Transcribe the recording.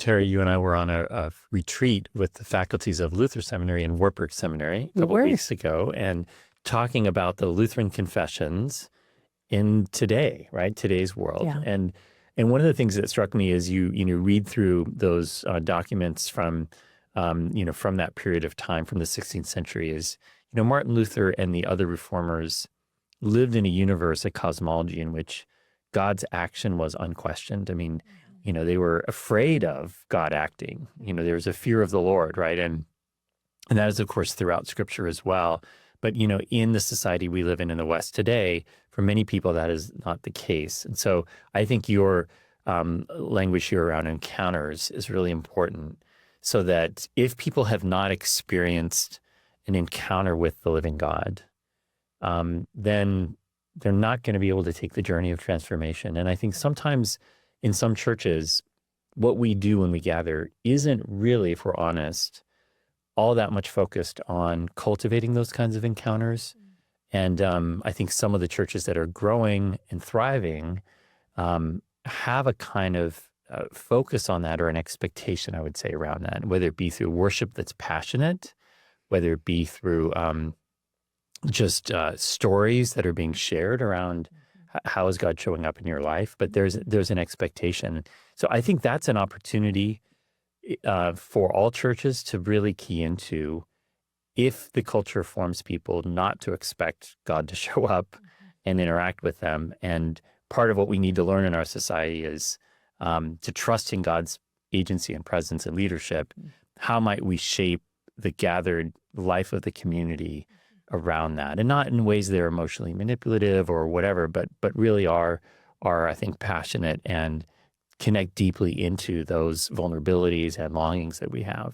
Terry, you and I were on a retreat with the faculties of Luther Seminary and Wartburg Seminary a We couple were. weeks ago, and talking about the Lutheran confessions in today, right? Today's world. Yeah. And one of the things that struck me is you read through those documents from from that period of time from the 16th century is, Martin Luther and the other reformers lived in a universe, a cosmology in which God's action was unquestioned. I mean, they were afraid of God acting. There was a fear of the Lord, right? And that is, of course, throughout Scripture as well. But, in the society we live in the West today, for many people, that is not the case. And so I think your language here around encounters is really important, so that if people have not experienced an encounter with the living God, then they're not going to be able to take the journey of transformation. And I think sometimes in some churches, what we do when we gather isn't really, if we're honest, all that much focused on cultivating those kinds of encounters. And I think some of the churches that are growing and thriving have a kind of focus on that, or an expectation, I would say, around that, whether it be through worship that's passionate, whether it be through just stories that are being shared around how is God showing up in your life. But there's an expectation. So I think that's an opportunity for all churches to really key into, if the culture forms people not to expect God to show up and interact with them. And part of what we need to learn in our society is to trust in God's agency and presence and leadership. How might we shape the gathered life of the community around that? And not in ways that are emotionally manipulative or whatever, but really are I think, passionate and connect deeply into those vulnerabilities and longings that we have.